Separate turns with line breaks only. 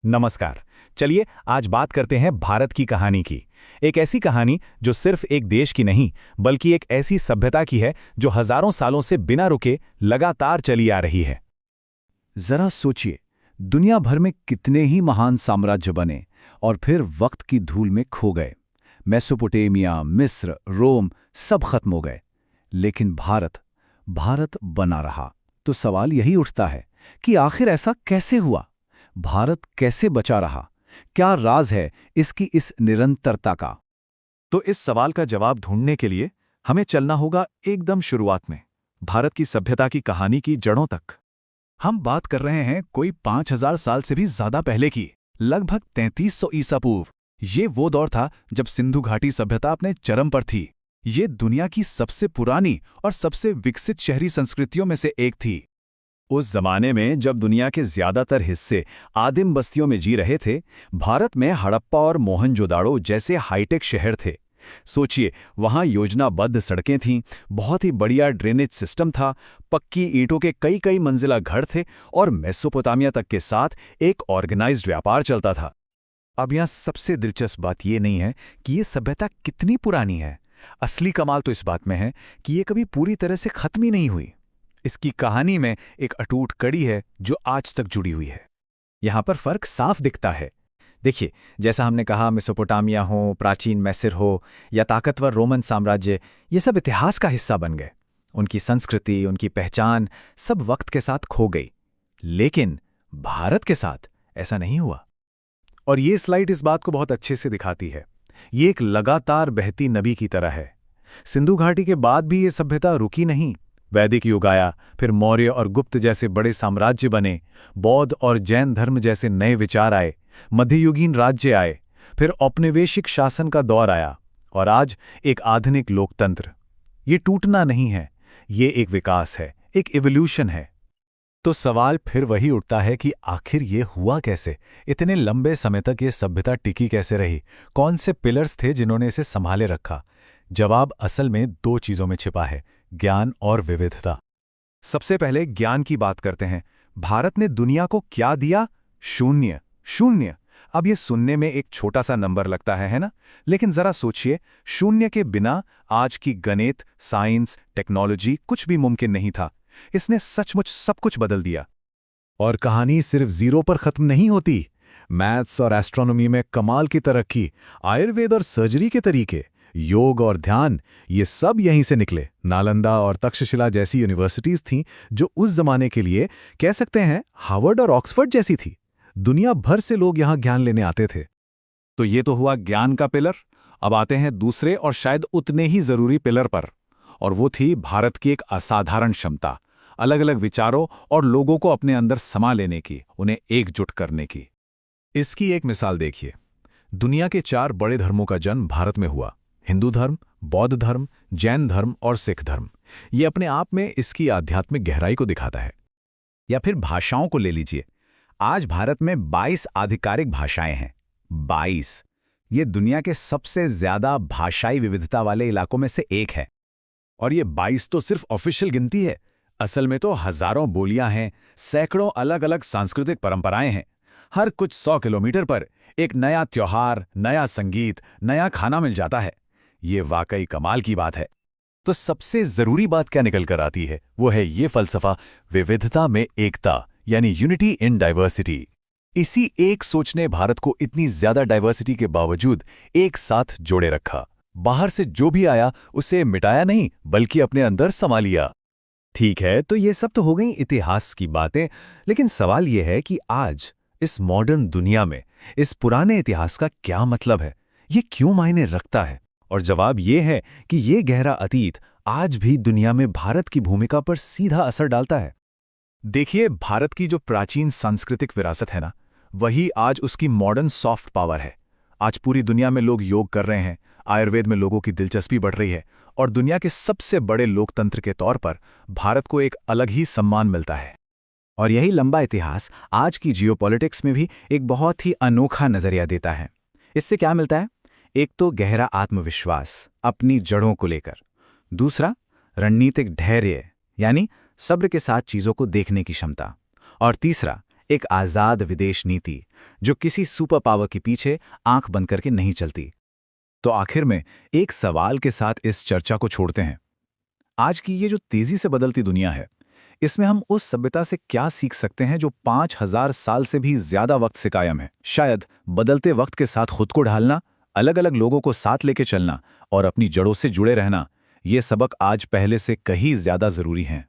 नमस्कार। चलिए आज बात करते हैं भारत की कहानी की। एक ऐसी कहानी जो सिर्फ एक देश की नहीं बल्कि एक ऐसी सभ्यता की है जो हजारों सालों से बिना रुके लगातार चली आ रही है।
जरा सोचिए, दुनिया भर में कितने ही महान साम्राज्य बने और फिर वक्त की धूल में खो गए। मेसोपोटामिया, मिस्र, रोम सब खत्म हो गए, लेकिन भारत भारत बना रहा। तो सवाल यही उठता है कि आखिर ऐसा कैसे हुआ? भारत कैसे बचा रहा? क्या राज है इसकी इस निरंतरता का?
तो इस सवाल का जवाब ढूंढने के लिए हमें चलना होगा एकदम शुरुआत में, भारत की सभ्यता की कहानी की जड़ों तक।
हम बात कर रहे हैं कोई 5000 साल से भी ज्यादा पहले की, लगभग 3300 ईसा पूर्व। ये वो दौर था जब सिंधु घाटी सभ्यता अपने चरम पर थी। ये दुनिया की सबसे पुरानी और सबसे विकसित शहरी संस्कृतियों में से एक थी।
उस जमाने में जब दुनिया के ज्यादातर हिस्से आदिम बस्तियों में जी रहे थे, भारत में हड़प्पा और मोहनजोदाड़ो जैसे हाईटेक शहर थे। सोचिए, वहां योजनाबद्ध सड़कें थीं, बहुत ही बढ़िया ड्रेनेज सिस्टम था, पक्की ईंटों के कई कई मंजिला घर थे और मेसोपोटामिया तक के साथ एक ऑर्गेनाइज्ड व्यापार चलता था।
अब यहाँ सबसे दिलचस्प बात ये नहीं है कि ये सभ्यता कितनी पुरानी है। असली कमाल तो इस बात में है कि ये कभी पूरी तरह से खत्म ही नहीं हुई। इसकी कहानी में एक अटूट कड़ी है जो आज तक जुड़ी हुई है। यहाँ पर फर्क साफ दिखता है। देखिए, जैसा हमने कहा, मेसोपोटामिया हो, प्राचीन मिस्र हो या ताकतवर रोमन साम्राज्य, ये सब इतिहास का हिस्सा बन गए। उनकी संस्कृति, उनकी पहचान सब वक्त के साथ खो गई। लेकिन भारत के साथ ऐसा नहीं हुआ।
और ये स्लाइड इस बात को बहुत अच्छे से दिखाती है। ये एक लगातार बहती नदी की तरह है। सिंधु घाटी के बाद भी ये सभ्यता रुकी नहीं। वैदिक युग आया, फिर मौर्य और गुप्त जैसे बड़े साम्राज्य बने, बौद्ध और जैन धर्म जैसे नए विचार आए, मध्ययुगीन राज्य आए, फिर औपनिवेशिक शासन का दौर आया और आज एक आधुनिक लोकतंत्र। ये टूटना नहीं है, ये एक विकास है, एक इवोल्यूशन है।
तो सवाल फिर वही उठता है कि आखिर ये हुआ कैसे? इतने लंबे समय तक ये सभ्यता टिकी कैसे रही? कौन से पिलर्स थे जिन्होंने इसे संभाले रखा? जवाब असल में दो चीजों में छिपा है, ज्ञान और विविधता।
सबसे पहले ज्ञान की बात करते हैं। भारत ने दुनिया को क्या दिया? शून्य। शून्य। अब ये सुनने में एक छोटा सा नंबर लगता है ना? लेकिन जरा सोचिए, शून्य के बिना आज की गणित, साइंस, टेक्नोलॉजी कुछ भी मुमकिन नहीं था। इसने सचमुच सब कुछ बदल दिया।
और कहानी सिर्फ जीरो पर खत्म नहीं होती। मैथ्स और एस्ट्रोनॉमी में कमाल की तरक्की, आयुर्वेद और सर्जरी के तरीके, योग और ध्यान, ये सब यहीं से निकले। नालंदा और तक्षशिला जैसी यूनिवर्सिटीज थीं जो उस जमाने के लिए कह सकते हैं हार्वर्ड और ऑक्सफोर्ड जैसी थी। दुनिया भर से लोग यहां ज्ञान लेने आते थे।
तो ये तो हुआ ज्ञान का पिलर। अब आते हैं दूसरे और शायद उतने ही जरूरी पिलर पर, और वो थी भारत की एक असाधारण क्षमता, अलग अलग विचारों और लोगों को अपने अंदर समा लेने की, उन्हें एकजुट करने की।
इसकी एक मिसाल देखिए। दुनिया के 4 बड़े धर्मों का जन्म भारत में हुआ: हिंदू धर्म, बौद्ध धर्म, जैन धर्म और सिख धर्म। ये अपने आप में इसकी आध्यात्मिक गहराई को दिखाता है।
या फिर भाषाओं को ले लीजिए। आज भारत में 22 आधिकारिक भाषाएं हैं। 22। ये दुनिया के सबसे ज्यादा भाषाई विविधता वाले इलाकों में से एक है।
और ये 22 तो सिर्फ ऑफिशियल गिनती है। असल में तो हजारों बोलियां हैं, सैकड़ों अलग अलग सांस्कृतिक परंपराएं हैं। हर कुछ 100 किलोमीटर पर एक नया त्योहार, नया संगीत, नया खाना मिल जाता है। ये वाकई कमाल की बात है। तो सबसे जरूरी बात क्या निकल कर आती है, वो है ये फलसफा, विविधता में एकता, यानी यूनिटी इन डाइवर्सिटी। इसी एक सोच ने भारत को इतनी ज्यादा डाइवर्सिटी के बावजूद एक साथ जोड़े रखा। बाहर से जो भी आया उसे मिटाया नहीं, बल्कि अपने अंदर समा लिया।
ठीक है, तो ये सब तो हो गई इतिहास की बातें, लेकिन सवाल ये है कि आज इस मॉडर्न दुनिया में इस पुराने इतिहास का क्या मतलब है? ये क्यों मायने रखता है? और जवाब ये है कि ये गहरा अतीत आज भी दुनिया में भारत की भूमिका पर सीधा असर डालता है।
देखिए, भारत की जो प्राचीन सांस्कृतिक विरासत है ना, वही आज उसकी मॉडर्न सॉफ्ट पावर है। आज पूरी दुनिया में लोग योग कर रहे हैं, आयुर्वेद में लोगों की दिलचस्पी बढ़ रही है, और दुनिया के सबसे बड़े लोकतंत्र के तौर पर भारत को एक अलग ही सम्मान मिलता है।
और यही लंबा इतिहास आज की जियोपॉलिटिक्स में भी एक बहुत ही अनोखा नजरिया देता है। इससे क्या मिलता है? एक तो गहरा आत्मविश्वास अपनी जड़ों को लेकर, दूसरा रणनीतिक धैर्य यानी सब्र के साथ चीजों को देखने की क्षमता, और तीसरा एक आज़ाद विदेश नीति जो किसी सुपर पावर के पीछे आंख बंद करके नहीं चलती।
तो आखिर में एक सवाल के साथ इस चर्चा को छोड़ते हैं। आज की ये जो तेजी से बदलती दुनिया है, इसमें हम उस सभ्यता से क्या सीख सकते हैं जो 5000 साल से भी ज्यादा वक्त से कायम है? शायद बदलते वक्त के साथ खुद को ढालना, अलग अलग लोगों को साथ लेके चलना और अपनी जड़ों से जुड़े रहना, ये सबक आज पहले से कहीं ज्यादा जरूरी हैं।